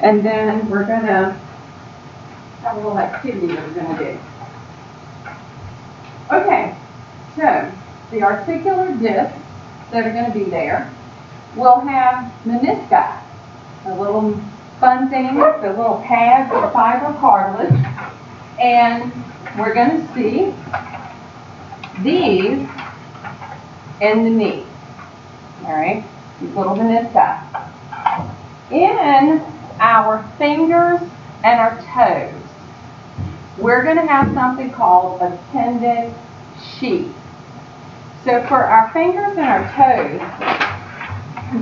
And then we're going to have a little activity that we're going to do. Okay, so the articular discs that are going to be there will have menisci, a little fun thing, the little pads of fiber cartilage, and we're going to see these in the knee. All right, these little menisci. In our fingers and our toes, we're going to have something called a tendon sheath. So for our fingers and our toes,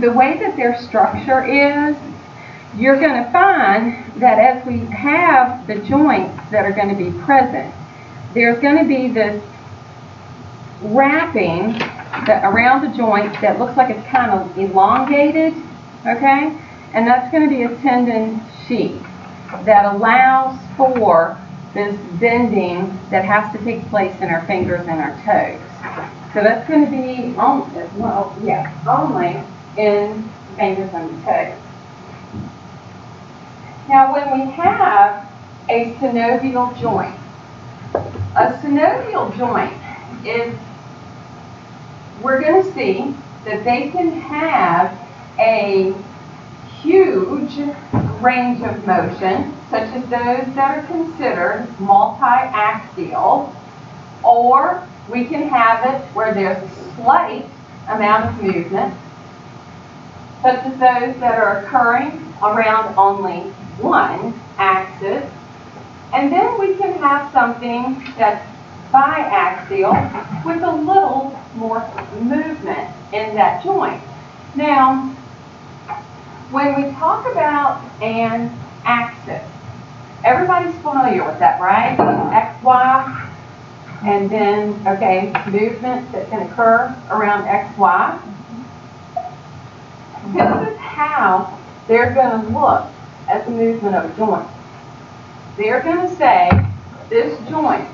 the way that their structure is, you're going to find that as we have the joints that are going to be present, there's going to be this wrapping around the joint that looks like it's kind of elongated, okay? And that's going to be a tendon sheath that allows for this bending that has to take place in our fingers and our toes. So that's going to be, only in fingers and toes. Now when we have a synovial joint is, we're going to see that they can have a huge range of motion, such as those that are considered multi-axial, or we can have it where there's a slight amount of movement, such as those that are occurring around only one axis. And then we can have something that's biaxial with a little more movement in that joint. Now, when we talk about an axis, everybody's familiar with that, right? X, Y, and then, okay, movement that can occur around X, Y. This is how they're going to look at the movement of a joint. They're going to say, this joint,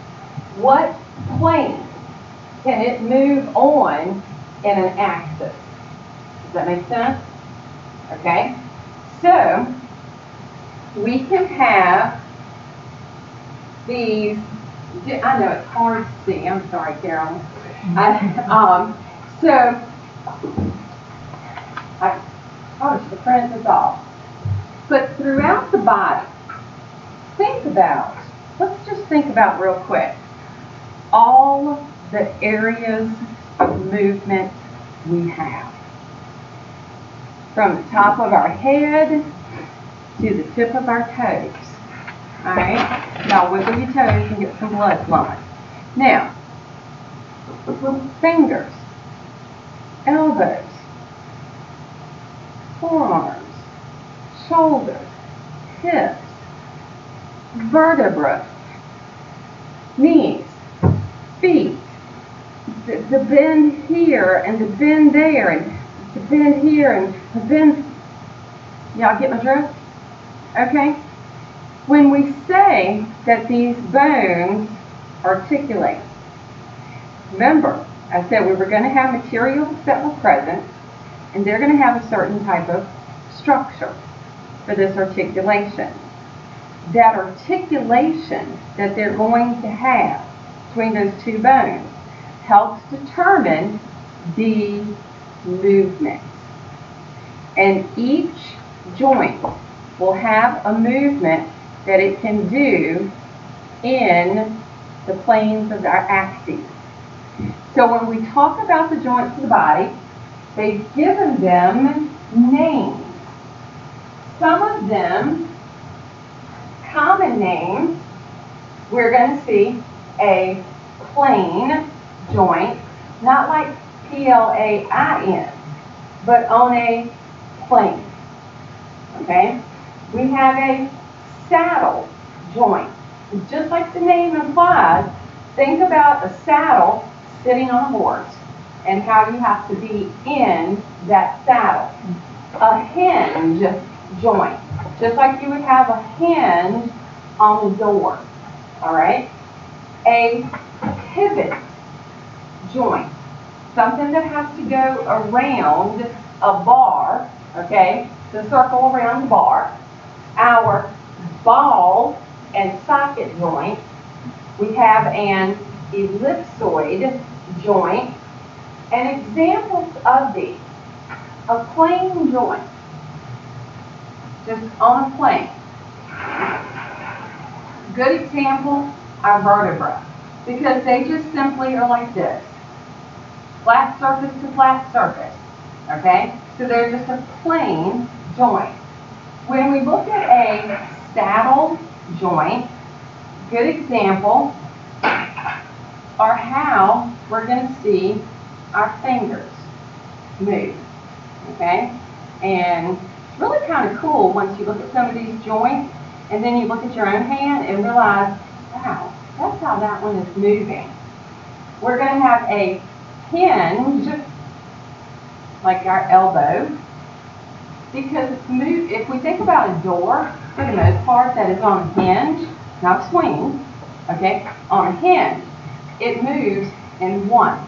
what plane can it move on in an axis? Does that make sense? Okay, so we can have these, I know it's hard to see, I'm sorry, Carolyn. I probably should have printed this off. But throughout the body, let's just think about real quick, all the areas of movement we have. From the top of our head to the tip of our toes. All right? Now wiggle your toes and get some blood flowing. Now, fingers, elbows, forearms, shoulders, hips, vertebrae, knees, feet, the bend here and the bend there, and the bend here and the bend. Y'all get my drift? Okay? When we say that these bones articulate, remember, I said we were going to have materials that were present, and they're going to have a certain type of structure for this articulation. That articulation that they're going to have between those two bones helps determine the movement. And each joint will have a movement that it can do in the planes of our axes. So when we talk about the joints of the body, they've given them names. Some of them, common names, we're going to see a plane joint, not like P-L-A-I-N, but on a plane. Okay? We have a saddle joint. Just like the name implies, think about a saddle sitting on a horse and how you have to be in that saddle. A hinge joint, just like you would have a hinge on the door. All right? A pivot joint, something that has to go around a bar, okay, to circle around the bar. our ball and socket joint. We have an ellipsoid joint. And examples of these, a plane joint, just on a plane. Good example are vertebrae, because they just simply are like this. Flat surface to flat surface, okay? So they're just a plane joint. When we look at a saddle joint, good example are how we're going to see our fingers move, okay? And it's really kind of cool once you look at some of these joints and then you look at your own hand and realize, wow, that's how that one is moving. We're going to have a hinge, like our elbow, because it's moved. If we think about a door, for the most part, that is on a hinge, not a swing, okay? On a hinge, it moves in one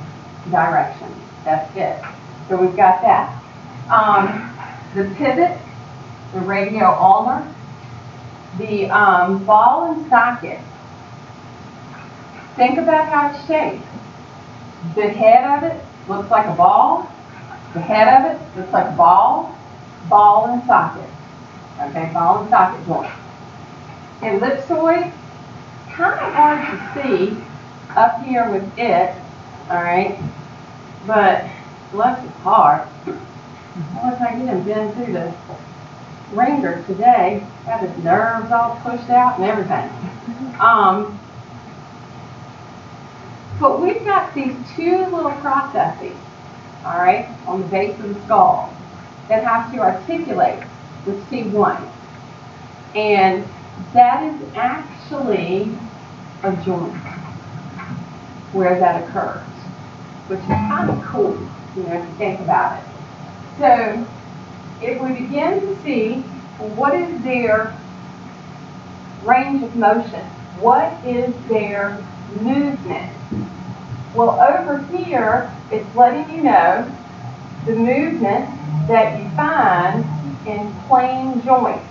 direction. That's it. So we've got that. The pivot, the radio-ulnar, the ball and socket. Think about how it's shaped. The head of it looks like a ball. The head of it looks like a ball. Ball and socket. Okay, ball and socket joint. Ellipsoid, kind of hard to see up here with it, all right? But bless its heart, once I get him been through the ringer today, got his nerves all pushed out and everything. But we've got these two little processes, all right, on the base of the skull that have to articulate with C1. And that is actually a joint where that occurs, which is kind of cool, you know, if you think about it. So if we begin to see, what is their range of motion? What is their movement? Well, over here, it's letting you know the movement that you find in plane joints.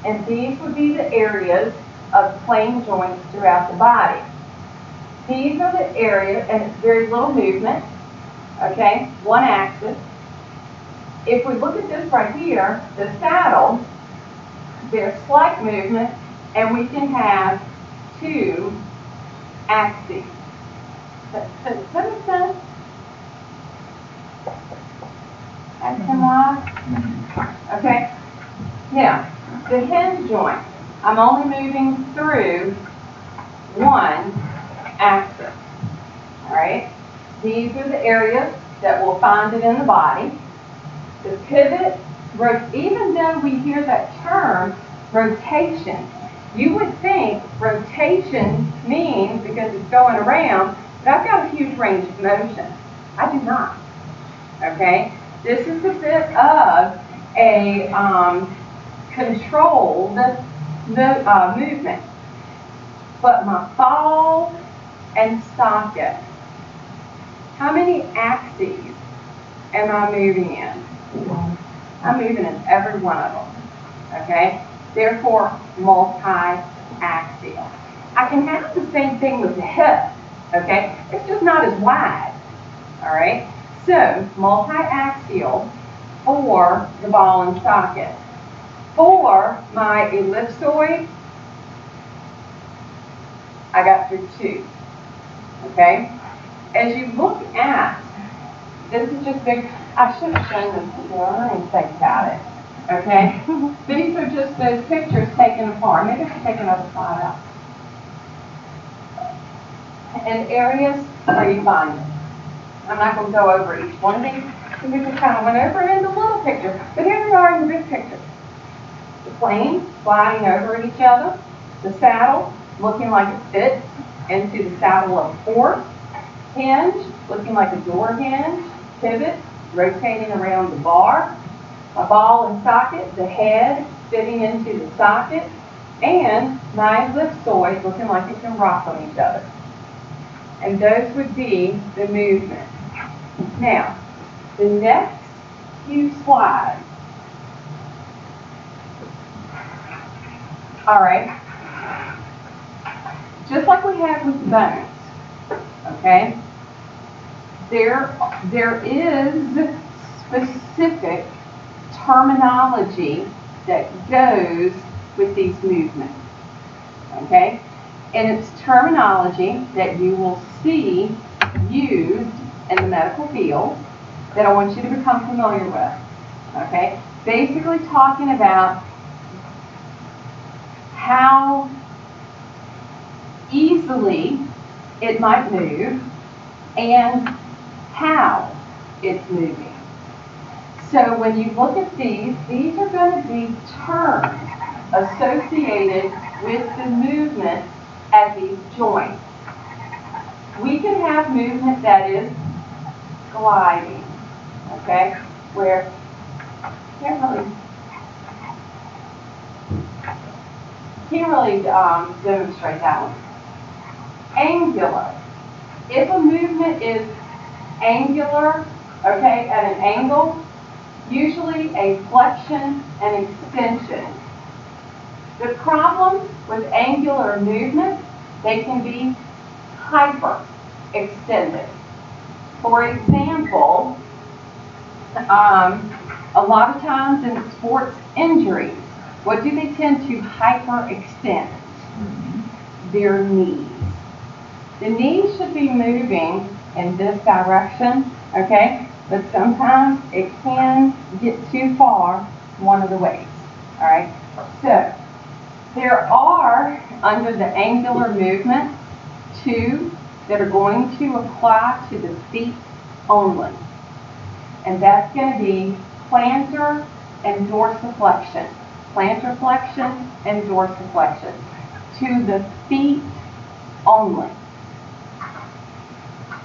And these would be the areas of plane joints throughout the body. These are the areas, and it's very little movement, okay, one axis. If we look at this right here, the saddle, there's slight movement, and we can have two axes. Does that make sense? X and Y? Okay. Now, the hinge joint, I'm only moving through one axis. All right? These are the areas that we'll find it in the body. The pivot, even though we hear that term, rotation, you would think rotation means, because it's going around, that I've got a huge range of motion. I do not. Okay? This is a bit of a controlled movement. But my ball and socket, how many axes am I moving in? I'm moving in every one of them. Okay? Therefore, multi-axial. I can have the same thing with the hip. Okay? It's just not as wide. All right? So, multi-axial for the ball and socket. For my ellipsoid, I got through two. Okay? As you look at, this is just big, I should have shown them to you, I didn't think about it. Okay? These are just those pictures taken apart. Maybe I should take another slide out. And areas where you find it. I'm not going to go over each one of these, because we just kind of went over in the little picture. But here we are in the big picture. The plane sliding over each other. The saddle looking like it fits into the saddle of a horse. Hinge looking like a door hinge. Pivot rotating around the bar. A ball and socket, the head fitting into the socket. And my ellipsoid looking like it can rock on each other. And those would be the movement. Now, the next few slides, All right. Just like we have with bones, okay? There is specific terminology that goes with these movements, okay? And it's terminology that you will see used in the medical field that I want you to become familiar with, okay? Basically talking about how easily it might move and how it's moving. So when you look at these are going to be terms associated with the movement at these joints. We can have movement that is gliding, okay, where can't really demonstrate that one. Angular. If a movement is angular, okay, at an angle, usually a flexion and extension. The problem with angular movements, they can be hyper extended. For example, a lot of times in sports injuries, what do they tend to hyperextend? Their knees. The knees should be moving in this direction, okay? But sometimes it can get too far one of the ways, all right? So there are, under the angular movement, two that are going to apply to the feet only. And that's going to be plantar and dorsiflexion. Plantar flexion and dorsiflexion. To the feet only.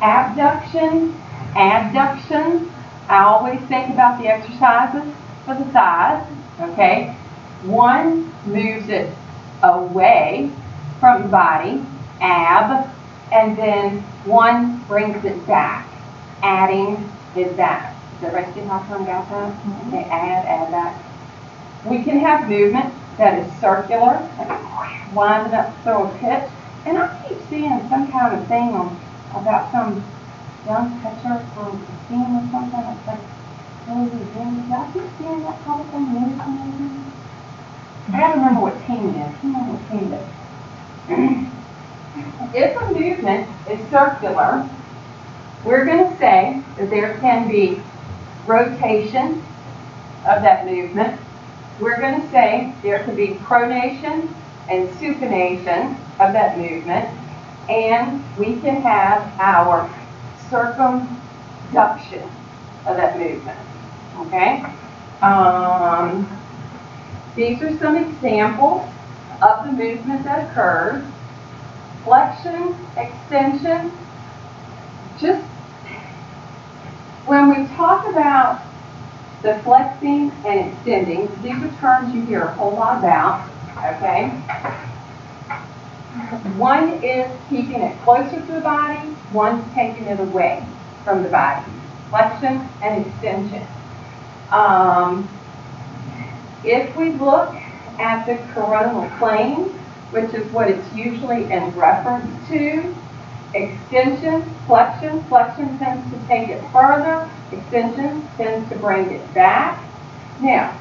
Abduction, adduction. I always think about the exercises for the thighs, okay? One moves it away from the body, ab, and then one brings it back, adding it back. Does everybody see how I got that? Okay, add back. We can have movement that is circular, winding up through a pitch, and I keep seeing some kind of thing about some young pitcher from a team or something. It's like, I keep seeing that kind of thing maybe. I gotta remember what team it is. I don't know what team it is. If a movement is circular, we're going to say that there can be rotation of that movement. We're going to say there could be pronation and supination of that movement. And we can have our circumduction of that movement. Okay? These are some examples of the movement that occurs. Flexion, extension. Just when we talk about the flexing and extending, these are terms you hear a whole lot about, okay? One is keeping it closer to the body, one's taking it away from the body. Flexion and extension. If we look at the coronal plane, which is what it's usually in reference to, extension, flexion tends to take it further, extension tends to bring it back. Now,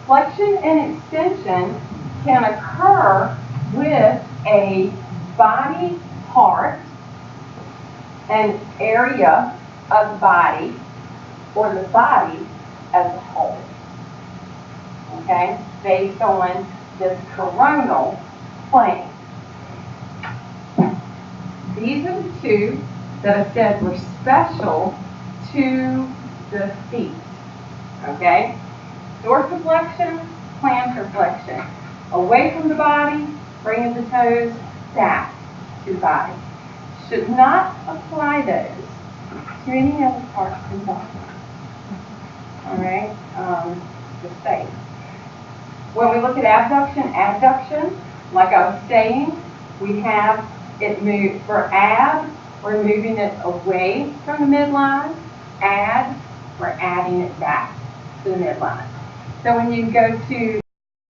flexion and extension can occur with a body part, an area of the body, or the body as a whole. Okay, based on this coronal plane. These are the two that I said were special to the feet. Okay, dorsiflexion, plantar flexion. Away from the body, bringing the toes back to the body. Should not apply those to any other parts of the body. All right, just saying. When we look at abduction, adduction, like I was saying, we have it move for ab, we're moving it away from the midline. Add, we're adding it back to the midline. So when you go to